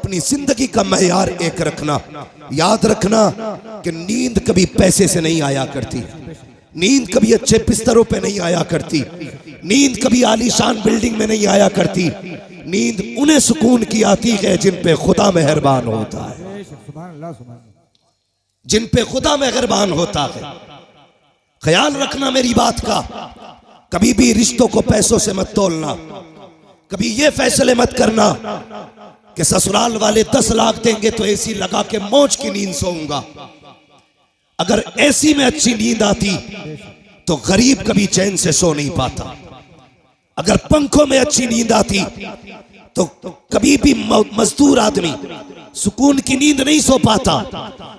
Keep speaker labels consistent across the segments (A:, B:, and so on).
A: अपनी जिंदगी का मैयार एक रखना। याद रखना कि नींद कभी पैसे से नहीं आया करती, नींद कभी अच्छे बिस्तरों पे नहीं आया करती, नींद कभी आलीशान बिल्डिंग में नहीं आया करती। नींद उन्हें सुकून की आती है जिन पे खुदा मेहरबान होता है, जिन पे खुदा मेहरबान होता है। ख्याल रखना मेरी बात का, कभी भी रिश्तों को पैसों से मत तोलना। कभी ये फैसले मत करना कि ससुराल वाले 10 लाख देंगे तो एसी लगा के मौज की नींद सोऊंगा। अगर एसी में अच्छी नींद आती तो गरीब कभी चैन से सो नहीं पाता। अगर पंखों में अच्छी नींद आती तो कभी भी मजदूर आदमी सुकून की नींद नहीं सो पाता।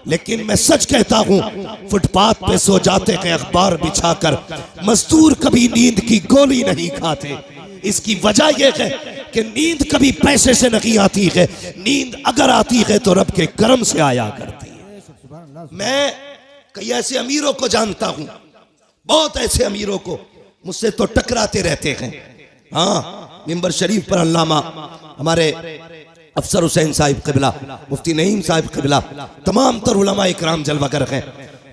A: लेकिन मैं सच कहता हूं, फुटपाथ पे सो जाते हैं अखबार बिछाकर, मजदूर कभी नींद की गोली नहीं खाते। इसकी वजह यह है कि नींद कभी पैसे से नहीं आती है, नींद अगर आती है तो रब के करम से आया करती है। मैं कई ऐसे अमीरों को जानता हूं, बहुत ऐसे अमीरों को, मुझसे तो टकराते रहते हैं। हाँ, मिंबर शरीफ पर अल्लामा हमारे अफसर हुसैन साहिब क़िबला, मुफ्ती नईम साहिब क़िबला, तमाम तर उलमा इकराम जलवागर हैं,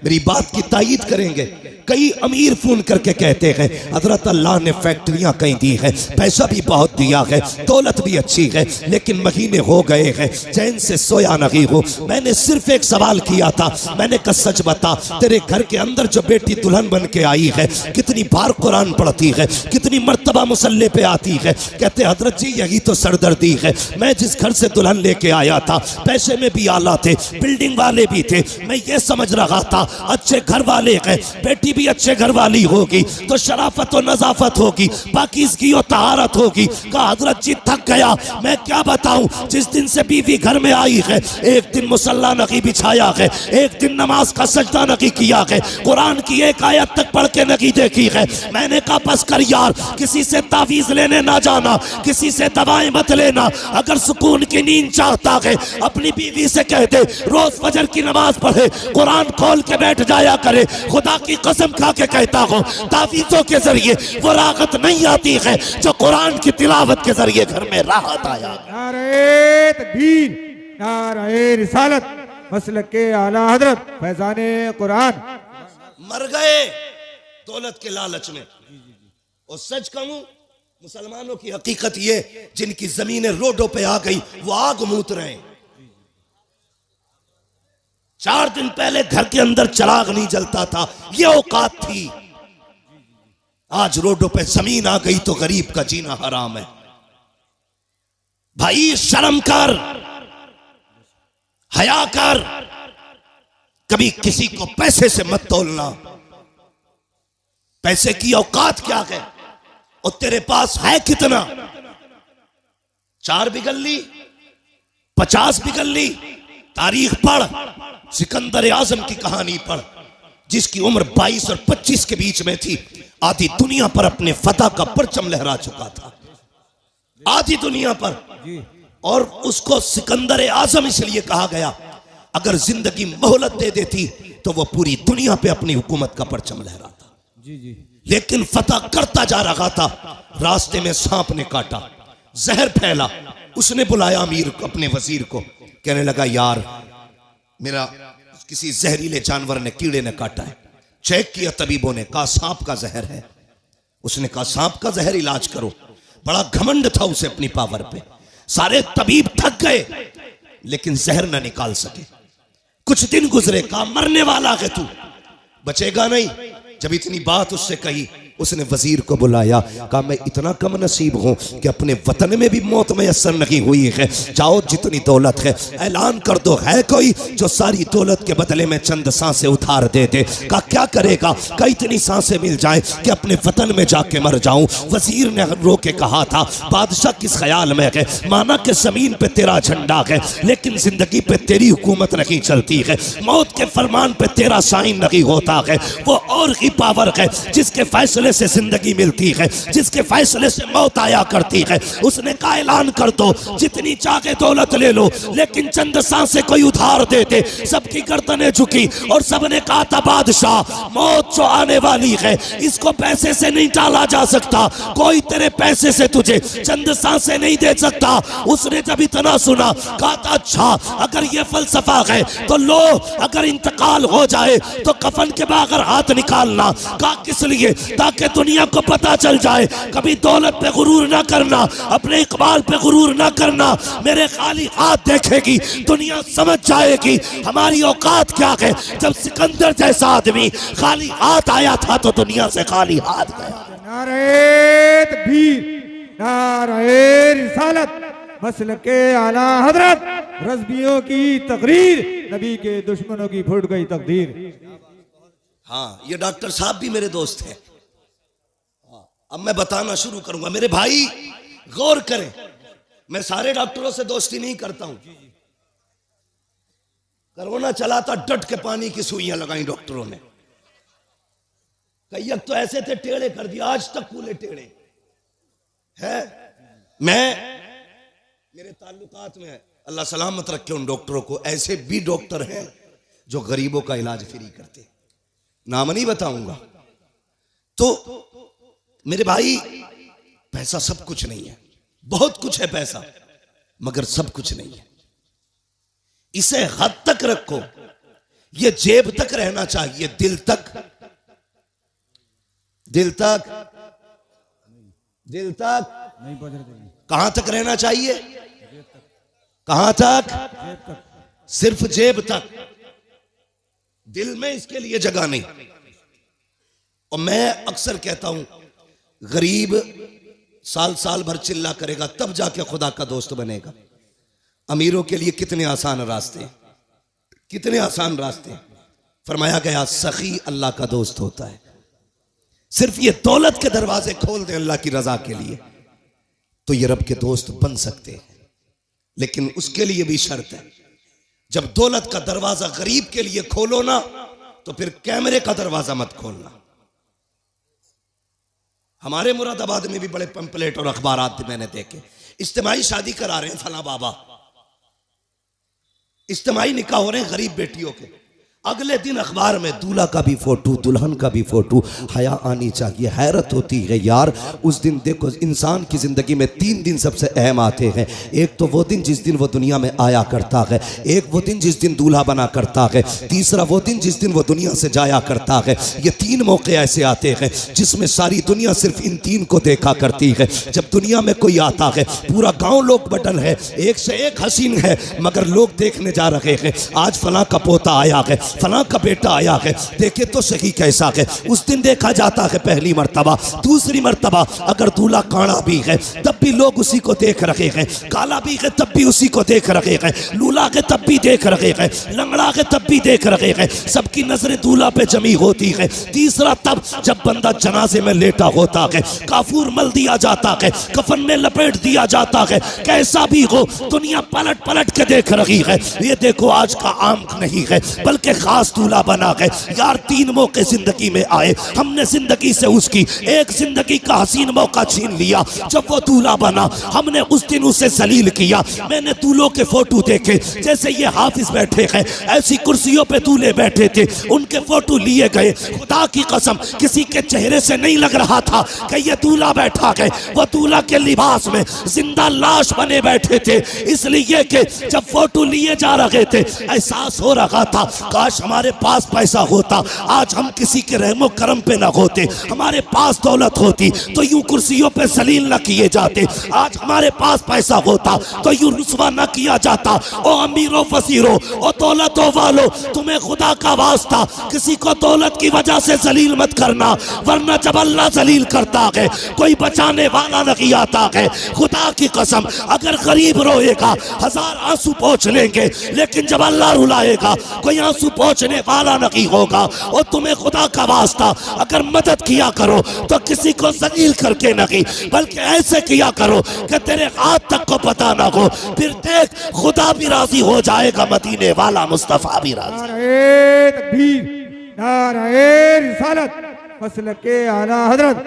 A: मेरी बात की तायीद करेंगे। कई अमीर फोन करके कहते हैं हजरत अल्लाह ने फैक्ट्रियां कहीं दी है, पैसा भी बहुत दिया है, दौलत भी अच्छी है, लेकिन महीने हो गए हैं चैन से सोया नहीं हो। मैंने सिर्फ एक सवाल किया था, मैंने कहा सच बता, तेरे घर के अंदर जो बेटी दुल्हन बन के आई है कितनी बार कुरान पढ़ती है, कितनी मर्तबा मुसल्ले पे आती है? कहते हजरत जी यही तो सरदर्दी है। मैं जिस घर से दुल्हन लेके आया था पैसे में भी आला थे, बिल्डिंग वाले भी थे, मैं ये समझ रहा था अच्छे घर वाले हैं, बेटी भी अच्छे घर वाली होगी तो शराफत और नजाफत होगी, पाकीज़गी और तहारत होगी। कहा हजरत जी थक गया, मैं क्या बताऊं, जिस दिन से बीवी घर में आई है एक दिन मुसल्ला नहीं बिछाया है, एक दिन नमाज का सजदा नहीं किया है, कुरान की एक आयत तक पढ़ के नहीं देखी है। मैंने कहा बस कर यार, किसी से तावीज लेने ना जाना, किसी से दवाएं मत लेना। अगर सुकून की नींद चाहता है अपनी बीवी से कह दे रोज फजर की नमाज पढ़े, कुरान खोल के बैठ जाया करे। खुदा की कसम खा के कहता हूं तावीज़ों के जरिए वो राहत नहीं आती है जो कुरान की तिलावत के जरिए घर में राहत आया।
B: नारे तकबीर, नारे रिसालत, मसलक के आला हजरत फैजाने कुरान।
A: मर गए दौलत के लालच में। और सच कहूं, मुसलमानों की हकीकत ये, जिनकी जमीनें रोडों पे आ गई वो आग मूत रहे हैं। 4 दिन पहले घर के अंदर चिराग नहीं जलता था, ये औकात थी। आज रोडों पे जमीन आ गई तो गरीब का जीना हराम है। भाई शर्म कर, हया कर, कभी किसी को पैसे से मत तोलना। पैसे की औकात क्या है और तेरे पास है कितना? 4 बिगल ली, 50 बिगल ली। तारीख पढ़, सिकंदर आजम की कहानी पढ़, जिसकी उम्र 22 और 25 के बीच में थी। आधी दुनिया पर अपने फतह का परचम लहरा चुका था, आधी दुनिया पर। और उसको सिकंदर आजम इसलिए कहा गया, अगर जिंदगी मोहलत दे देती तो वो पूरी दुनिया पे अपनी हुकूमत का परचम लहराता। लेकिन फतह करता जा रहा था, रास्ते में सांप ने काटा, जहर फैला। उसने बुलाया अमीर को, अपने वजीर को, कहने लगा यार मेरा किसी जहरीले जानवर ने, कीड़े ने काटा है। चेक किया तबीबों ने, कहा सांप का जहर है। उसने कहा सांप का जहर इलाज करो। बड़ा घमंड था उसे अपनी पावर पे। सारे तबीब थक गए लेकिन जहर न निकाल सके। कुछ दिन गुजरे, कहा मरने वाला है तू, बचेगा नहीं। जब इतनी बात उससे कही, उसने वजीर को बुलाया, कहा मैं इतना कम नसीब हूं कि अपने वतन में भी मौत मैसर नहीं हुई है। जाओ जितनी दौलत है ऐलान कर दो, है कोई जो सारी दौलत के बदले में चंद सांसें उधार दे दे? कहा क्या करेगा? कहा इतनी सांसें मिल जाए कि अपने वतन में जाके मर जाऊं। वजीर ने रो के कहा था बादशाह किस ख्याल में है, माना कि जमीन पे तेरा झंडा है लेकिन जिंदगी पे तेरी हुकूमत नहीं चलती है, मौत के फरमान पे तेरा साइन नहीं होता है। वो और ही पावर है जिसके फैसले फैसले से जिंदगी मिलती है, जिसके फैसले से मौत आया करती है, उसने का ऐलान कर दो जितनी चाहे दौलत ले लो, लेकिन चंद सांसें कोई उधार दे दे। सबकी गर्दनें झुकी और सबने कहा था बादशाह मौत जो आने वाली है इसको पैसे से नहीं टाला जा सकता, कोई तेरे पैसे से तुझे चंद सांसें नहीं दे सकता। उसने जब इतना सुना कहा था अच्छा अगर ये फलसफा है तो लो, अगर इंतकाल हो जाए तो कफन के बगैर हाथ निकालना। कहा किस लिए? ताकि दुनिया को पता चल जाए, कभी दौलत पे गुरूर ना करना, अपने इकबाल पे गुरूर ना करना। मेरे खाली हाथ देखेगी दुनिया समझ जाएगी हमारी औकात क्या है। जब सिकंदर जैसा आदमी खाली हाथ आया था तो दुनिया से खाली हाथ गया।
B: नारे तकबीर, नारे रिसालत, मसलके आला हजरत, रज़बियों की तकरीर, नबी के दुश्मनों की फूट गई तकदीर।
A: हाँ, ये डॉक्टर साहब भी मेरे दोस्त हैं। अब मैं बताना शुरू करूंगा। मेरे भाई गौर करें, मैं सारे डॉक्टरों से दोस्ती नहीं करता हूं। कोरोना चला था, डट के पानी की सुइयां लगाई डॉक्टरों ने। कई तो ऐसे थे टेढ़े कर दिया, आज तक पूरे टेढ़े है। मेरे ताल्लुकात में अल्लाह सलामत रखे उन डॉक्टरों को, ऐसे भी डॉक्टर हैं जो गरीबों का इलाज फ्री करते, नाम नहीं बताऊंगा। तो मेरे भाई पैसा सब कुछ नहीं है, बहुत कुछ है पैसा मगर सब कुछ नहीं है। इसे हद तक रखो, ये जेब तक रहना चाहिए, दिल तक, दिल तक, दिल तक कहां तक रहना चाहिए? कहां तक? सिर्फ जेब तक, दिल में इसके लिए जगह नहीं। और मैं अक्सर कहता हूं गरीब साल साल भर चिल्ला करेगा तब जाके खुदा का दोस्त बनेगा। अमीरों के लिए कितने आसान रास्ते, कितने आसान रास्ते। फरमाया गया सखी अल्लाह का दोस्त होता है। सिर्फ ये दौलत के दरवाजे खोल दें अल्लाह की रजा के लिए तो ये रब के दोस्त बन सकते हैं, लेकिन उसके लिए भी शर्त है। जब दौलत का दरवाजा गरीब के लिए खोलो ना तो फिर कैमरे का दरवाजा मत खोलना। हमारे मुरादाबाद में भी बड़े पंपलेट और अखबारात मैंने देखे, इज्तिमाई शादी करा रहे हैं फला बाबा, इज्तिमाई निकाह हो रहे हैं गरीब बेटियों के। अगले दिन अखबार में दूल्हा का भी फोटो, दुल्हन का भी फोटो। हया आनी चाहिए। हैरत होती है यार, उस दिन देखो इंसान की जिंदगी में 3 दिन सबसे अहम आते हैं। एक तो वो दिन जिस दिन वो दुनिया में आया करता है, एक वो दिन जिस दिन दूल्हा बना करता है, तीसरा वो दिन जिस दिन वो दुनिया से जाया करता है। ये 3 मौके ऐसे आते हैं जिसमें सारी दुनिया सिर्फ इन 3 को देखा करती है। जब दुनिया में कोई आता है, पूरा गाँव लोग बटन है, एक से एक हसीन है, मगर लोग देखने जा रहे हैं आज फला का पोता आया है, फला का बेटा आया है, देखे तो सही कैसा है। उस दिन देखा जाता है पहली मर्तबा। दूसरी मर्तबा अगर दूल्हा काड़ा भी है तब भी लोग उसी को देख रहे हैं, काला भी है तब भी उसी को देख रहे हैं, लूला है तब भी देख रहे हैं, लंगड़ा है तब भी देख रहे हैं। सबकी नजरें दूल्हा पे जमी होती है। तीसरा तब जब बंदा जनाजे में लेटा होता है, काफूर मल दिया जाता है, कफन में लपेट दिया जाता है, कैसा भी हो दुनिया पलट पलट के देख रही है। ये देखो आज का आम नहीं है बल्कि खास दूल्हा बना है। यार 3 मौके जिंदगी में आए, हमने जिंदगी से उसकी एक जिंदगी का हसीन मौका छीन लिया। जब वो दूल्हा बना हमने उस दिन उसे जलील किया। मैंने दूल्हों के फोटो देखे, जैसे ये हाफिज बैठे हैं ऐसी कुर्सियों पे दूल्हे बैठे थे, उनके फोटो लिए गए। खुदा की कसम किसी के चेहरे से नहीं लग रहा था कि ये दूल्हा बैठा है। वो दूल्हा के लिबास में जिंदा लाश बने बैठे थे, इसलिए कि जब फोटो लिए जा रहे थे एहसास हो रहा था काश हमारे पास पैसा होता, आज हम किसी के रहमो करम पे ना होते, हमारे पास दौलत होती तो यूं कुर्सियों पे जलील न किए जाते, आज हमारे पास पैसा होता तो यूं रुस्वा न किया जाता। ओ अमीरों फसीरों, ओ दौलतों वालों, तुम्हें खुदा का वास्ता किसी को दौलत की वजह से जलील मत करना, वरना जब अल्लाह जलील करता है कोई बचाने वाला नहीं आता है। खुदा की कसम अगर गरीब रोएगा 1000 आंसू पोंछ लेंगे, लेकिन जब अल्लाह रुलाएगा कोई आंसू पोंछने वाला नहीं होगा। और तुम्हें खुदा का वास्ता अगर मदद किया करो तो किसी को जलील करके नहीं, बल्कि ऐसे किया करो कि तेरे हाथ तक को पता ना हो, फिर देख खुदा भी राजी हो जाएगा, मदीने वाला मुस्तफा भी राजी।
B: नारे तकबीर, नारे रिसालत, मसलके आला हजरत।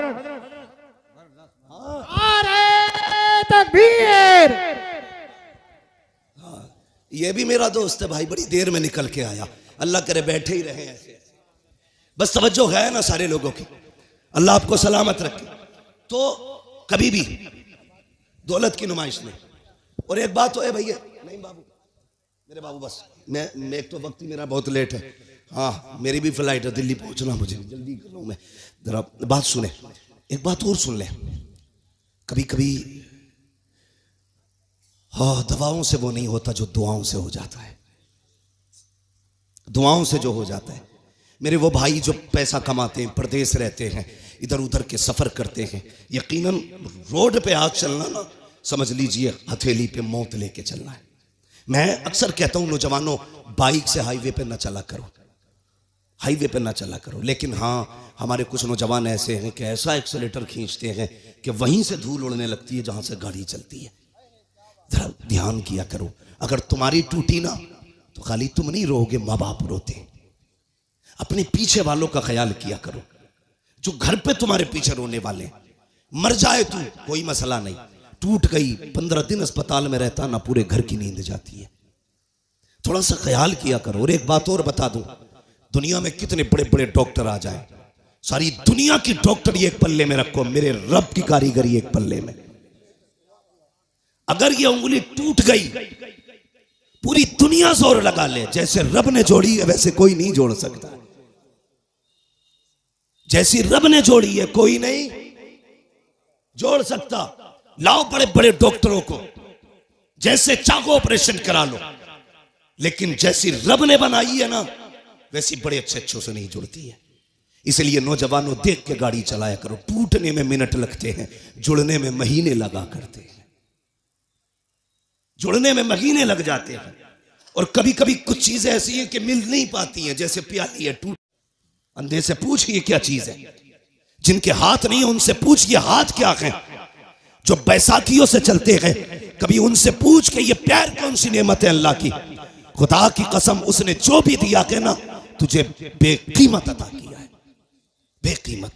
B: तकबीर।
A: ये भी मेरा दोस्त है भाई, बड़ी देर में निकल के आया। अल्लाह करे बैठे ही रहे ऐसे, बस तवज्जो है ना सारे लोगों की। अल्लाह आपको सलामत रखे। तो कभी भी दौलत की नुमाइश नहीं। और एक बात तो है भैया, नहीं बाबू, मेरे बाबू, बस मैं एक तो वक्त ही मेरा बहुत लेट है। हाँ, मेरी भी फ्लाइट है, दिल्ली पहुंचना, मुझे जल्दी कर लूँ मैं। जरा बात सुने, एक बात और सुन ले। कभी कभी हाँ, दवाओं से वो नहीं होता जो दुआओं से हो जाता है। दुआओं से जो हो जाता है। मेरे वो भाई जो पैसा कमाते हैं, परदेश रहते हैं, इधर उधर के सफर करते हैं, यकीनन रोड पे आज चलना ना, समझ लीजिए हथेली पे मौत लेके चलना है। मैं अक्सर कहता हूं नौजवानों, बाइक से हाईवे पे ना चला करो, हाईवे पे ना चला करो। लेकिन हाँ, हमारे कुछ नौजवान ऐसे हैं कि ऐसा एक्सेलेटर खींचते हैं कि वहीं से धूल उड़ने लगती है जहां से गाड़ी चलती है। जरा ध्यान किया करो, अगर तुम्हारी टूटी ना तो खाली तुम नहीं रोगे, माँ बाप रोते। अपने पीछे वालों का ख्याल किया करो, जो घर पे तुम्हारे पीछे रोने वाले। मर जाए तू कोई मसला नहीं, टूट गई 15 दिन अस्पताल में रहता ना, पूरे घर की नींद जाती है। थोड़ा सा ख्याल किया करो। और एक बात और बता दूं, दुनिया में कितने बड़े बड़े डॉक्टर आ जाए, सारी दुनिया की डॉक्टरी एक पल्ले में रखो, मेरे रब की कारीगरी एक पल्ले में। अगर ये उंगली टूट गई, पूरी दुनिया जोर लगा ले, जैसे रब ने जोड़ी है वैसे कोई नहीं जोड़ सकता। जैसी रब ने जोड़ी है कोई नहीं जोड़ सकता। लाओ बड़े बड़े डॉक्टरों को, जैसे चाहो ऑपरेशन करा लो, लेकिन जैसी रब ने बनाई है ना, वैसी बड़े अच्छे से नहीं जुड़ती है। इसलिए नौजवानों, देख के गाड़ी चलाया करो। टूटने में मिनट लगते हैं, जुड़ने में महीने लगा करते हैं। जुड़ने में महीने लग जाते हैं। और कभी कभी कुछ चीजें ऐसी हैं कि मिल नहीं पाती हैं, जैसे प्याली है, टूट। अंधे से पूछिए क्या चीज है, जिनके हाथ नहीं है उनसे पूछिए हाथ क्या है। जो बैसाखियों से चलते हैं, कभी उनसे पूछ के ये प्यार कौन सी नेमत है अल्लाह की। खुदा की कसम, उसने जो भी दिया के ना, तुझे बेकीमत अता किया है, बेकीमत।